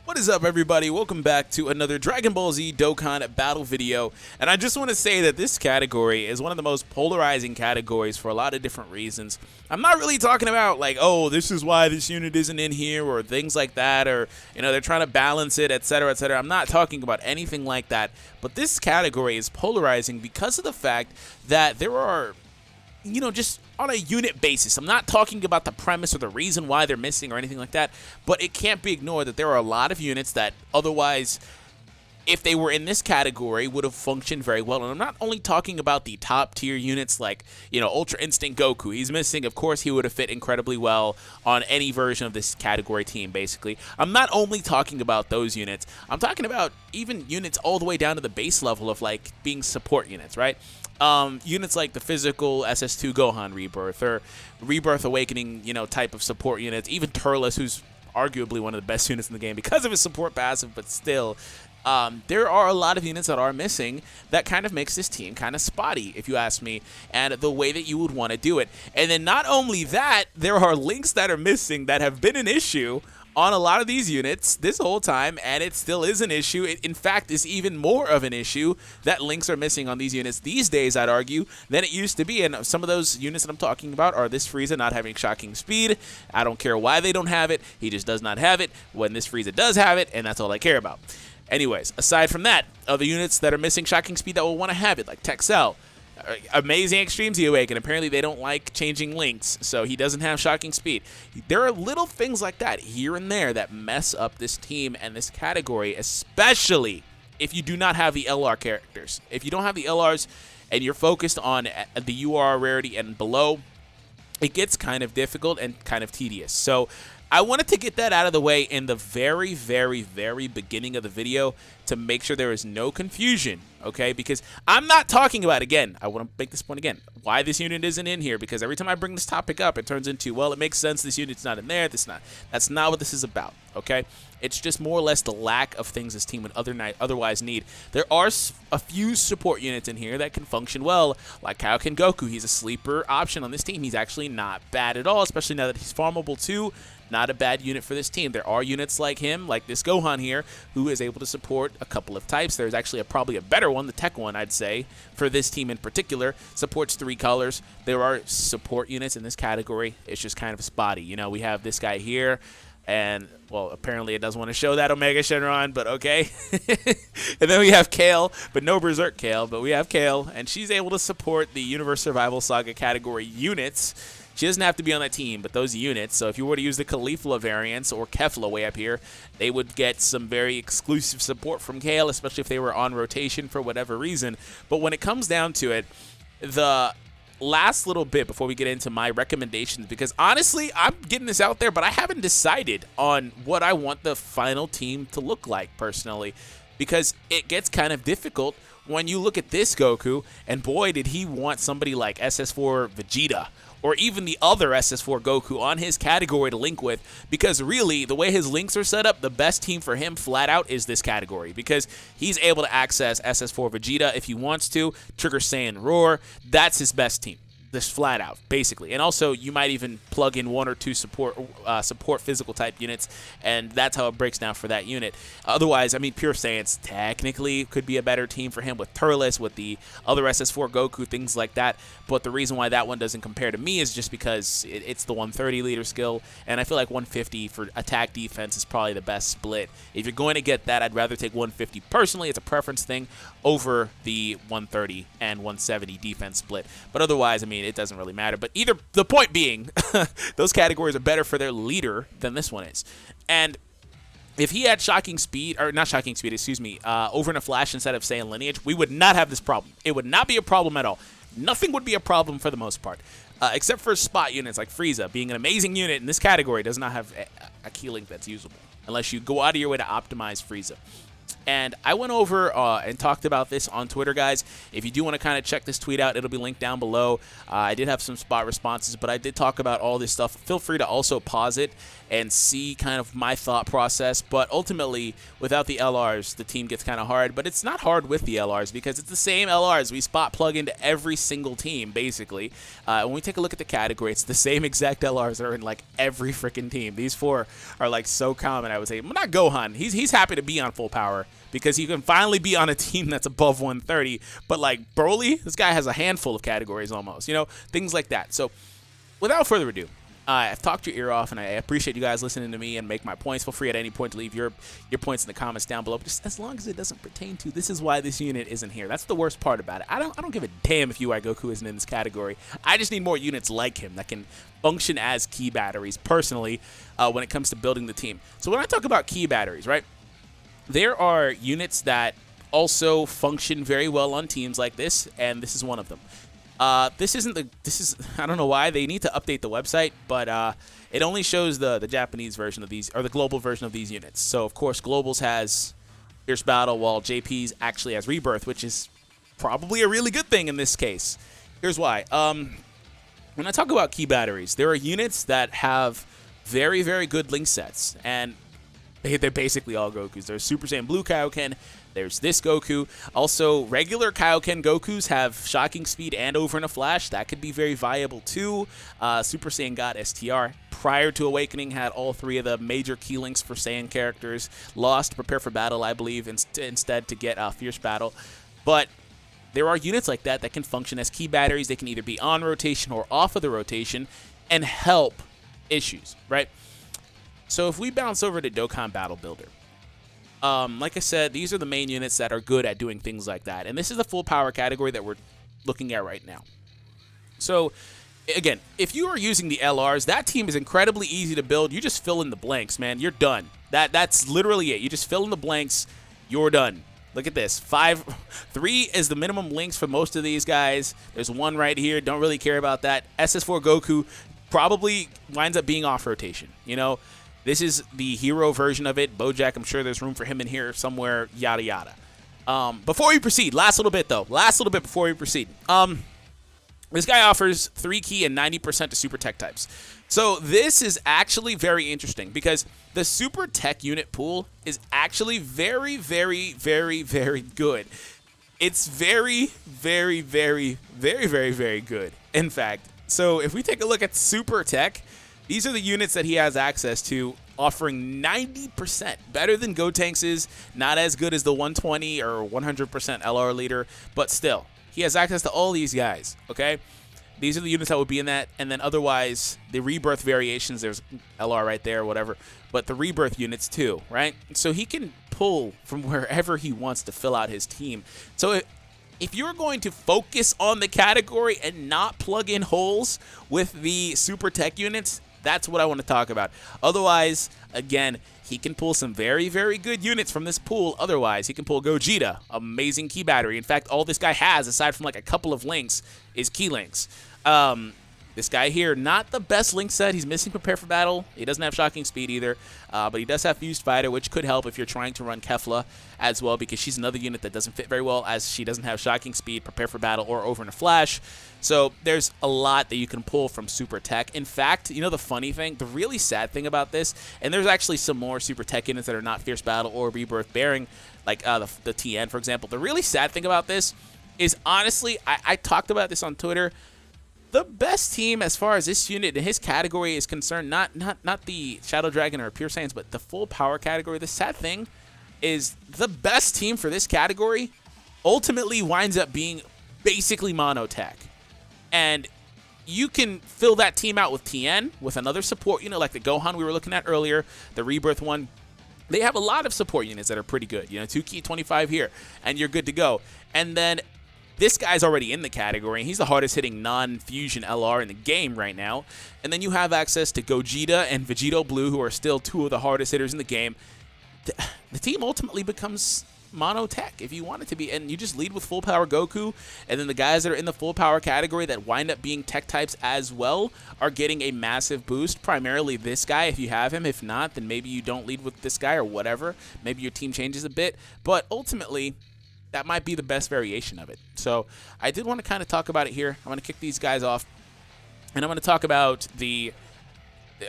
What is up, everybody? Welcome back to another Dragon Ball Z Dokkan battle video. And I just want to say that this category is one of the most polarizing categories for a lot of different reasons. I'm not really talking about like, oh, this is why this unit isn't in here or things like that, or, you know, they're trying to balance it, etc., etc. I'm not talking about anything like that. But this category is polarizing because of the fact that there are, you know, just on a unit basis. I'm not talking about the premise or the reason why they're missing or anything like that, but it can't be ignored that there are a lot of units that otherwise, if they were in this category, would have functioned very well. And I'm not only talking about the top tier units like, you know, Ultra Instinct Goku. He's missing. Of course, he would have fit incredibly well on any version of this category team, basically. I'm not only talking about those units. I'm talking about even units all the way down to the base level of, like, being support units, right? Units like the physical SS2 Gohan Rebirth or Rebirth Awakening, you know, type of support units. Even Turles, who's arguably one of the best units in the game because of his support passive, but still, there are a lot of units that are missing that kind of makes this team kind of spotty, if you ask me, and the way that you would want to do it. And then not only that, there are links that are missing that have been an issue on a lot of these units this whole time, and it still is an issue. It, in fact, is even more of an issue that links are missing on these units these days, I'd argue, than it used to be. And some of those units that I'm talking about are this Frieza not having shocking speed. I don't care why they don't have it. He just does not have it when this Frieza does have it, and that's all I care about. Anyways, aside from that, other units that are missing shocking speed that will want to have it, like Texel. Amazing Extreme Z Awaken. Apparently they don't like changing links, so he doesn't have shocking speed. There are little things like that here and there that mess up this team and this category, especially if you do not have the LR characters. If you don't have the LRs and you're focused on the UR rarity and below, it gets kind of difficult and kind of tedious. So I wanted to get that out of the way in the very, very, very beginning of the video to make sure there is no confusion, okay? Because I'm not talking about, again, I want to make this point again, why this unit isn't in here, because every time I bring this topic up, it turns into, well, it makes sense this unit's not in there, that's not what this is about, okay? It's just more or less the lack of things this team would otherwise need. There are a few support units in here that can function well, like Kaioken Goku. He's a sleeper option on this team. He's actually not bad at all, especially now that he's farmable too. Not a bad unit for this team. There are units like him, like this Gohan here, who is able to support a couple of types. There's actually probably a better one, the Tech one, I'd say, for this team in particular. Supports 3 colors. There are support units in this category. It's just kind of spotty. You know, we have this guy here, and, well, apparently it doesn't want to show that Omega Shenron, but okay. And then we have Kale, but no Berserk Kale, but we have Kale, and she's able to support the Universe Survival Saga category units. She doesn't have to be on that team, but those units, so if you were to use the Kefla variants or Kefla way up here, they would get some very exclusive support from Kale, especially if they were on rotation for whatever reason. But when it comes down to it, the last little bit before we get into my recommendations, because honestly, I'm getting this out there, but I haven't decided on what I want the final team to look like personally, because it gets kind of difficult when you look at this Goku, and boy, did he want somebody like SS4 Vegeta, or even the other SS4 Goku on his category to link with, because really, the way his links are set up, the best team for him flat out is this category, because he's able to access SS4 Vegeta if he wants to, Trigger Saiyan Roar, that's his best team. This flat out, basically. And also, you might even plug in 1 or 2 support physical type units, and that's how it breaks down for that unit. Otherwise, I mean, Pure Saiyans technically could be a better team for him with Turles, with the other SS4 Goku, things like that. But the reason why that one doesn't compare to me is just because it's the 130 leader skill, and I feel like 150 for attack defense is probably the best split. If you're going to get that, I'd rather take 150 personally. It's a preference thing over the 130 and 170 defense split. But otherwise, I mean, it doesn't really matter. But either, the point being, those categories are better for their leader than this one is. And if he had shocking speed, or not shocking speed, excuse me, over in a flash instead of Saiyan lineage, we would not have this problem. It would not be a problem at all. Nothing would be a problem for the most part, except for spot units like Frieza. Being an amazing unit in this category does not have a key link that's usable, unless you go out of your way to optimize Frieza. And I went over and talked about this on Twitter, guys. If you do want to kind of check this tweet out, it'll be linked down below. I did have some spot responses, but I did talk about all this stuff. Feel free to also pause it and see kind of my thought process. But ultimately, without the LRs, the team gets kind of hard. But it's not hard with the LRs because it's the same LRs we spot plug into every single team, basically. When we take a look at the category, it's the same exact LRs that are in like every freaking team. These four are like so common, I would say. Well, not Gohan. He's happy to be on full power because he can finally be on a team that's above 130. But like Broly, this guy has a handful of categories almost, you know, things like that. So without further ado, I've talked your ear off, and I appreciate you guys listening to me and make my points. Feel free at any point to leave your points in the comments down below, just as long as it doesn't pertain to this is why this unit isn't here. That's the worst part about it. I don't give a damn if UI Goku isn't in this category. I just need more units like him that can function as key batteries, personally, when it comes to building the team. So when I talk about key batteries, right, there are units that also function very well on teams like this, and this is one of them. This is I don't know why they need to update the website, but it only shows the Japanese version of these, or the global version of these units. So of course Globals has Fierce Battle, while JP's actually has Rebirth, which is probably a really good thing in this case. Here's why. When I talk about key batteries, there are units that have very, very good link sets, and they're basically all Gokus. There's Super Saiyan Blue Kaioken. There's this Goku. Also, regular Kaioken Gokus have shocking speed and over in a flash. That could be very viable too. Super Saiyan God STR, prior to Awakening, had all three of the major key links for Saiyan characters. Lost Prepare for Battle, I believe, instead to get Fierce Battle. But there are units like that that can function as key batteries. They can either be on rotation or off of the rotation and help issues, right? So if we bounce over to Dokkan Battle Builder, like I said, these are the main units that are good at doing things like that. And this is the full power category that we're looking at right now. So, again, if you are using the LRs, that team is incredibly easy to build. You just fill in the blanks, man. You're done. That's literally it. You just fill in the blanks. You're done. Look at this. 3 is the minimum links for most of these guys. There's 1 right here. Don't really care about that. SS4 Goku probably winds up being off rotation, you know. This is the hero version of it. Bojack, I'm sure there's room for him in here somewhere, yada, yada. Before we proceed, last little bit before we proceed. This guy offers 3 key and 90% to super tech types. So this is actually very interesting because the super tech unit pool is actually very, very, very, very good. It's very, very, very, very, very, very good, in fact. So if we take a look at super tech, these are the units that he has access to, offering 90%. Better than Gotenks is, not as good as the 120 or 100% LR leader, but still, he has access to all these guys, okay? These are the units that would be in that, and then otherwise, the Rebirth variations, there's LR right there, whatever, but the Rebirth units too, right? So he can pull from wherever he wants to fill out his team. So if you're going to focus on the category and not plug in holes with the super tech units, that's what I want to talk about. Otherwise, again, he can pull some very, very good units from this pool. Otherwise, he can pull Gogeta, amazing key battery. In fact, all this guy has, aside from like a couple of links, is key links. This guy here, not the best link set. He's missing Prepare for Battle. He doesn't have Shocking Speed either, but he does have Fused Fighter, which could help if you're trying to run Kefla as well, because she's another unit that doesn't fit very well, as she doesn't have Shocking Speed, Prepare for Battle, or Over in a Flash. So there's a lot that you can pull from Super Tech. In fact, you know the funny thing, the really sad thing about this, and there's actually some more Super Tech units that are not Fierce Battle or Rebirth bearing, like the TN, for example. The really sad thing about this is, honestly, I talked about this on Twitter. The best team as far as this unit and his category is concerned, not the Shadow Dragon or Pure Saiyans, but the full power category. The sad thing is the best team for this category ultimately winds up being basically monotech. And you can fill that team out with TN, with another support unit like the Gohan we were looking at earlier, the Rebirth one. They have a lot of support units that are pretty good. You know, 2 key, 25 here, and you're good to go. And then this guy's already in the category. He's the hardest hitting non-fusion LR in the game right now. And then you have access to Gogeta and Vegito Blue, who are still 2 of the hardest hitters in the game. The team ultimately becomes mono tech if you want it to be, and you just lead with full power Goku, and then the guys that are in the full power category that wind up being tech types as well are getting a massive boost. Primarily this guy if you have him. If not, then maybe you don't lead with this guy or whatever. Maybe your team changes a bit, but ultimately that might be the best variation of it. So I did want to kind of talk about it here. I'm going to kick these guys off, and I'm going to talk about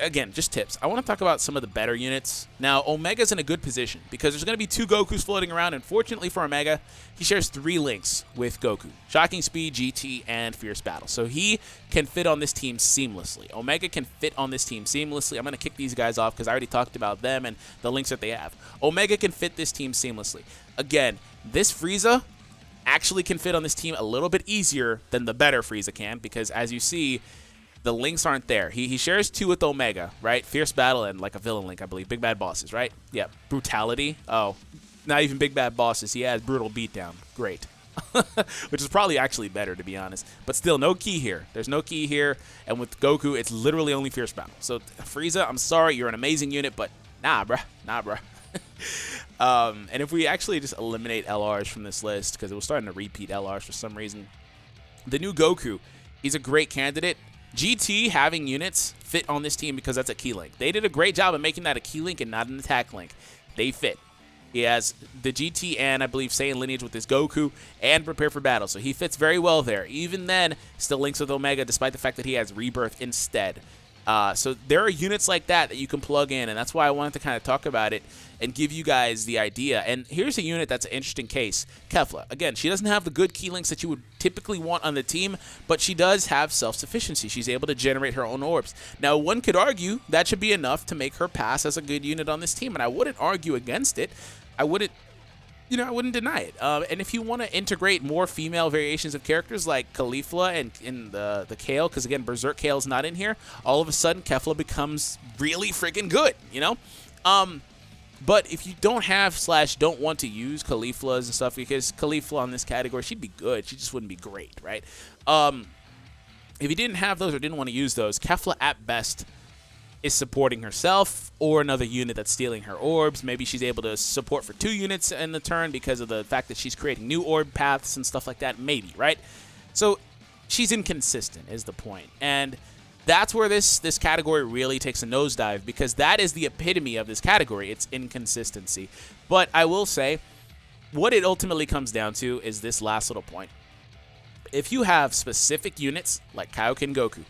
again, just tips. I want to talk about some of the better units. Now, Omega's in a good position because there's going to be 2 Gokus floating around, and fortunately for Omega, he shares 3 links with Goku: Shocking Speed, GT, and Fierce Battle. So he can fit on this team seamlessly. Omega can fit on this team seamlessly. I'm going to kick these guys off because I already talked about them and the links that they have. Omega can fit this team seamlessly. Again, this Frieza actually can fit on this team a little bit easier than the better Frieza can, because as you see, the links aren't there. He shares 2 with Omega, right? Fierce Battle and like a villain link, I believe. Big Bad Bosses, right? Yeah. Brutality. Oh, not even Big Bad Bosses. He has Brutal Beatdown. Great. Which is probably actually better, to be honest. But still, no key here. There's no key here. And with Goku, it's literally only Fierce Battle. So, Frieza, I'm sorry. You're an amazing unit, but nah, bruh. Nah, bruh. And if we actually just eliminate LRs from this list, because it was starting to repeat LRs for some reason, the new Goku, he's a great candidate. GT having units fit on this team because that's a key link. They did a great job of making that a key link and not an attack link. They fit. He has the GT and, I believe, Saiyan lineage with his Goku and Prepare for Battle. So he fits very well there. Even then, still links with Omega despite the fact that he has Rebirth instead. So there are units like that you can plug in, and that's why I wanted to kind of talk about it and give you guys the idea. And here's a unit that's an interesting case. Kefla. Again, she doesn't have the good key links that you would typically want on the team, but she does have self-sufficiency. She's able to generate her own orbs. Now, one could argue that should be enough to make her pass as a good unit on this team, and I wouldn't argue against it. I wouldn't deny it. And if you want to integrate more female variations of characters like Kefla and the Kale, because again, Berserk Kale's not in here, all of a sudden Kefla becomes really freaking good, you know? But if you don't have / don't want to use Keflas and stuff, because Kefla on this category, she'd be good. She just wouldn't be great, right? If you didn't have those or didn't want to use those, Kefla at best is supporting herself or another unit that's stealing her orbs. Maybe she's able to support for 2 units in the turn because of the fact that she's creating new orb paths and stuff like that. Maybe, right? So she's inconsistent is the point. And that's where this category really takes a nosedive, because that is the epitome of this category. It's inconsistency. But I will say, what it ultimately comes down to is this last little point. If you have specific units like Kaioken Goku,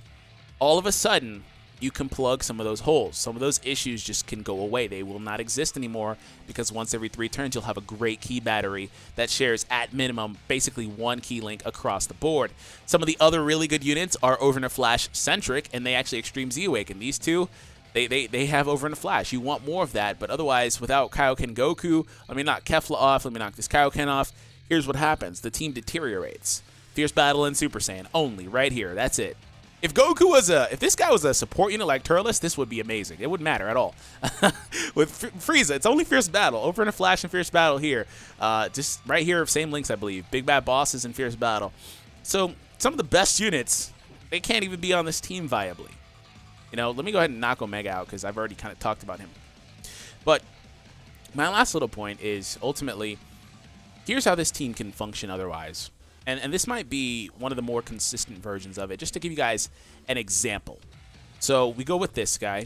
all of a sudden you can plug some of those holes. Some of those issues just can go away. They will not exist anymore, because once every 3 turns, you'll have a great key battery that shares, at minimum, basically 1 key link across the board. Some of the other really good units are Over in a Flash centric, and they actually Extreme Z Awaken. These 2, they have Over in a Flash. You want more of that, but otherwise, without Kaioken Goku, let me knock Kefla off, let me knock this Kaioken off. Here's what happens. The team deteriorates. Fierce Battle and Super Saiyan only, right here. That's it. If this guy was a support unit like Turles, this would be amazing. It wouldn't matter at all. With Frieza, it's only Fierce Battle. Over in a Flash and Fierce Battle here. Just right here, same links, I believe. Big Bad Bosses and Fierce Battle. So some of the best units, they can't even be on this team viably. You know, let me go ahead and knock Omega out, because I've already kind of talked about him. But my last little point is, ultimately, here's how this team can function otherwise. And this might be one of the more consistent versions of it, just to give you guys an example. So we go with this guy.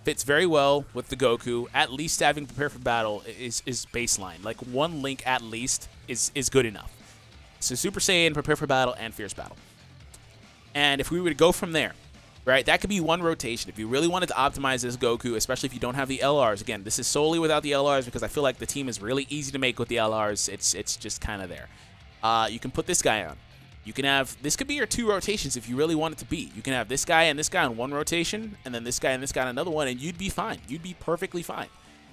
Fits very well with the Goku. At least having Prepare for Battle is baseline. Like 1 link at least is good enough. So Super Saiyan, Prepare for Battle, and Fierce Battle. And if we were to go from there, right, that could be 1 rotation. If you really wanted to optimize this Goku, especially if you don't have the LRs. Again, this is solely without the LRs, because I feel like the team is really easy to make with the LRs. It's just kind of there. You can put this guy on. You can have, this could be your 2 rotations if you really want it to be. You can have this guy and this guy on 1 rotation, and then this guy and this guy on another one, and you'd be fine. You'd be perfectly fine.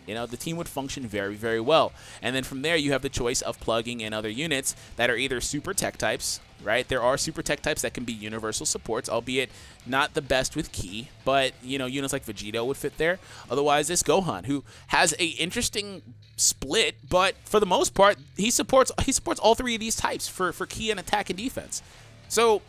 You know, the team would function very, very well. And then from there, you have the choice of plugging in other units that are either super tech types, right? There are super tech types that can be universal supports, albeit not the best with ki, but, you know, units like Vegito would fit there. Otherwise, this Gohan, who has a interesting split, but for the most part, he supports all 3 of these types for ki and attack and defense. So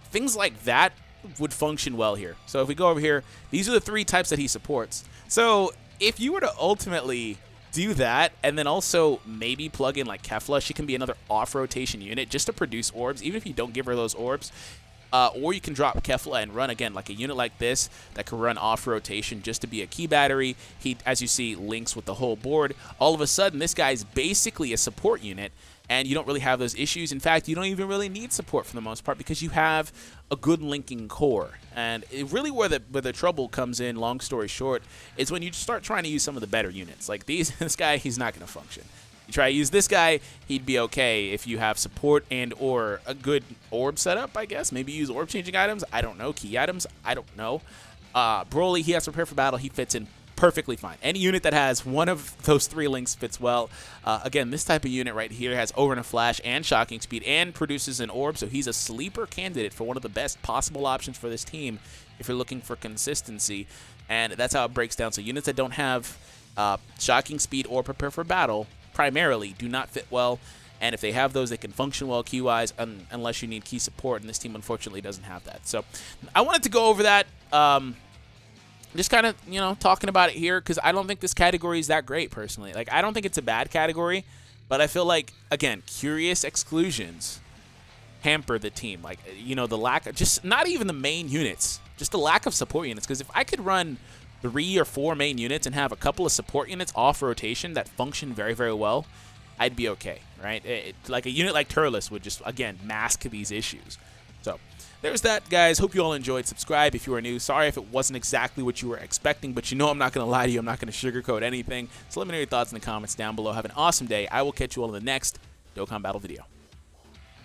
things like that would function well here. So if we go over here, these are the 3 types that he supports. So if you were to ultimately do that, and then also maybe plug in like Kefla. She can be another off-rotation unit just to produce orbs, even if you don't give her those orbs. Or you can drop Kefla and run, again, like a unit like this that can run off-rotation just to be a key battery. He, as you see, links with the whole board. All of a sudden, this guy's basically a support unit, and you don't really have those issues. In fact, you don't even really need support for the most part because you have a good linking core. And really where the trouble comes in, long story short, is when you start trying to use some of the better units. Like this guy, he's not going to function. You try to use this guy, he'd be okay if you have support and or a good orb setup, I guess. Maybe use orb changing items. I don't know. Key items. I don't know. Broly, he has to prepare for battle. He fits in perfectly fine. Any unit that has one of those 3 links fits well. Again, this type of unit right here has over and a flash and shocking speed and produces an orb, so he's a sleeper candidate for one of the best possible options for this team if you're looking for consistency. And that's how it breaks down. So units that don't have shocking speed or prepare for battle primarily do not fit well, and if they have those, they can function well key-wise unless you need key support, and this team unfortunately doesn't have that. So I wanted to go over that, just kind of, you know, talking about it here, because I don't think this category is that great, personally. Like, I don't think it's a bad category, but I feel like, again, curious exclusions hamper the team. Like, you know, the lack of, just not even the main units, just the lack of support units, because if I could run 3 or 4 main units and have a couple of support units off rotation that function very, very well, I'd be okay, right? Like a unit like Turles would just, again, mask these issues. So there's that, guys. Hope you all enjoyed. Subscribe if you are new. Sorry if it wasn't exactly what you were expecting, but you know I'm not going to lie to you. I'm not going to sugarcoat anything. So let me know your thoughts in the comments down below. Have an awesome day. I will catch you all in the next Dokkan Battle video.